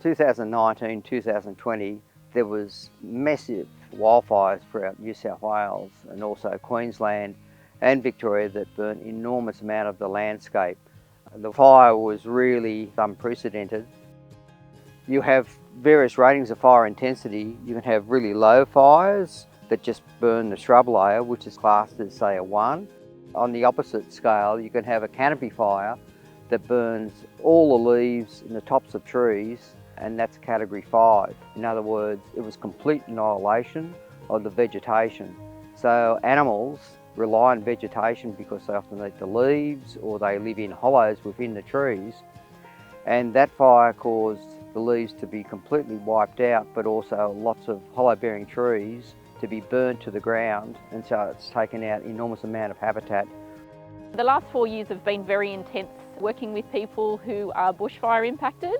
2019, 2020, there was massive wildfires throughout New South Wales and also Queensland and Victoria that burnt enormous amount of the landscape. The fire was really unprecedented. You have various ratings of fire intensity. You can have really low fires that just burn the shrub layer, which is classed as, say, a 1. On the opposite scale, you can have a canopy fire that burns all the leaves in the tops of trees, and that's category 5. In other words, it was complete annihilation of the vegetation. So animals rely on vegetation because they often eat the leaves or they live in hollows within the trees. And that fire caused the leaves to be completely wiped out, but also lots of hollow-bearing trees to be burnt to the ground, and so it's taken out an enormous amount of habitat. The last 4 years have been very intense working with people who are bushfire impacted.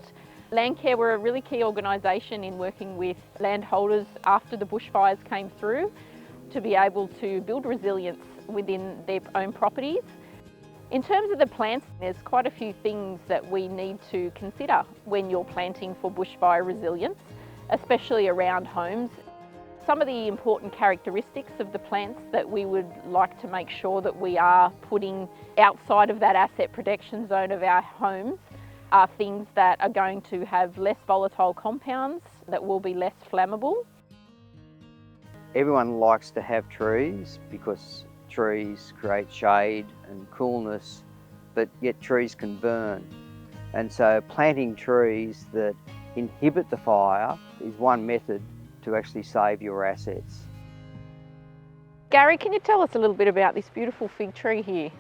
Landcare were a really key organisation in working with landholders after the bushfires came through to be able to build resilience within their own properties. In terms of the plants, there's quite a few things that we need to consider when you're planting for bushfire resilience, especially around homes. Some of the important characteristics of the plants that we would like to make sure that we are putting outside of that asset protection zone of our homes are things that are going to have less volatile compounds, that will be less flammable. Everyone likes to have trees because trees create shade and coolness, but yet trees can burn. And so planting trees that inhibit the fire is one method to actually save your assets. Gary, can you tell us a little bit about this beautiful fig tree here?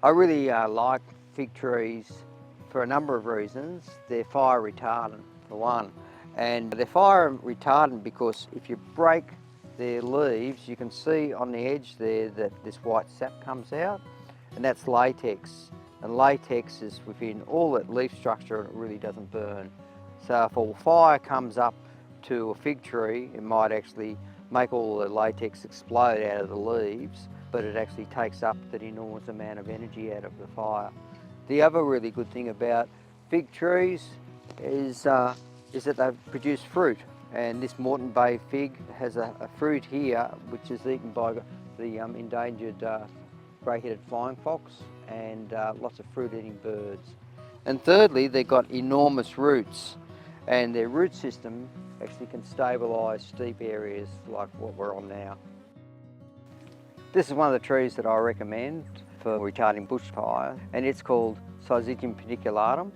I really like fig trees for a number of reasons. They're fire retardant, for one. And they're fire retardant because if you break their leaves, you can see on the edge there that this white sap comes out, and that's latex. And latex is within all that leaf structure and it really doesn't burn. So if a fire comes up to a fig tree, it might actually make all the latex explode out of the leaves, but it actually takes up that enormous amount of energy out of the fire. The other really good thing about fig trees is that they produce fruit. And this Moreton Bay fig has a fruit here which is eaten by the endangered grey-headed flying fox and lots of fruit-eating birds. And thirdly, they've got enormous roots, and their root system actually can stabilise steep areas like what we're on now. This is one of the trees that I recommend for retarding bushfire, and it's called Syzygium paniculatum.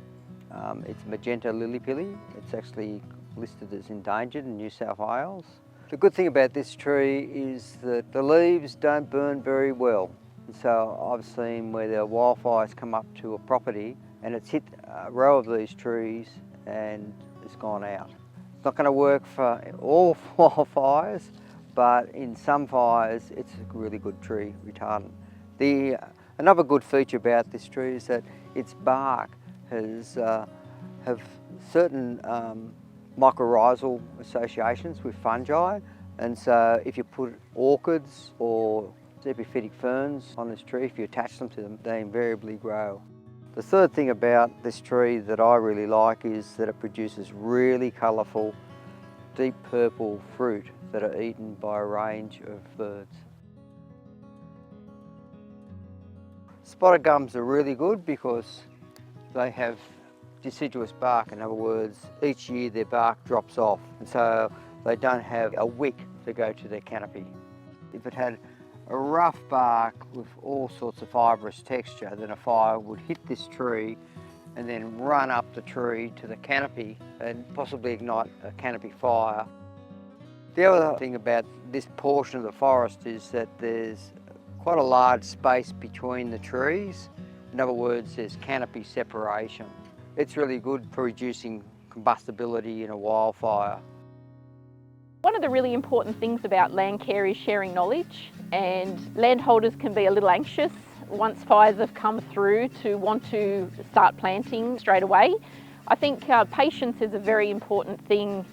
It's Magenta Lilly Pilly. It's actually listed as endangered in New South Wales. The good thing about this tree is that the leaves don't burn very well. And so I've seen where the wildfires come up to a property and it's hit a row of these trees and it's gone out. It's not going to work for all wildfires, but in some fires it's a really good tree retardant. Another good feature about this tree is that its bark have certain mycorrhizal associations with fungi, and so if you put orchids or epiphytic ferns on this tree, if you attach them to them, they invariably grow. The third thing about this tree that I really like is that it produces really colourful, deep purple fruit that are eaten by a range of birds. Spotted gums are really good because they have deciduous bark. In other words, each year their bark drops off, and so they don't have a wick to go to their canopy. If it had a rough bark with all sorts of fibrous texture, then a fire would hit this tree and then run up the tree to the canopy and possibly ignite a canopy fire. The other thing about this portion of the forest is that there's quite a large space between the trees. In other words, there's canopy separation. It's really good for reducing combustibility in a wildfire. One of the really important things about Landcare is sharing knowledge, and landholders can be a little anxious once fires have come through to want to start planting straight away. I think patience is a very important thing,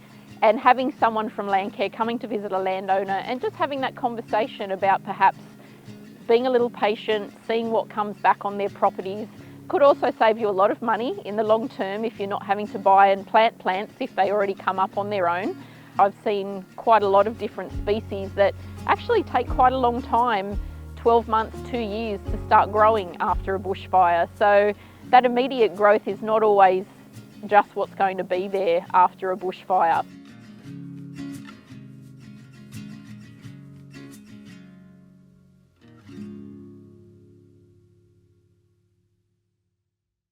and having someone from Landcare coming to visit a landowner and just having that conversation about perhaps being a little patient, seeing what comes back on their properties, Could also save you a lot of money in the long term if you're not having to buy and plant plants if they already come up on their own. I've seen quite a lot of different species that actually take quite a long time, 12 months, 2 years, to start growing after a bushfire. So that immediate growth is not always just what's going to be there after a bushfire.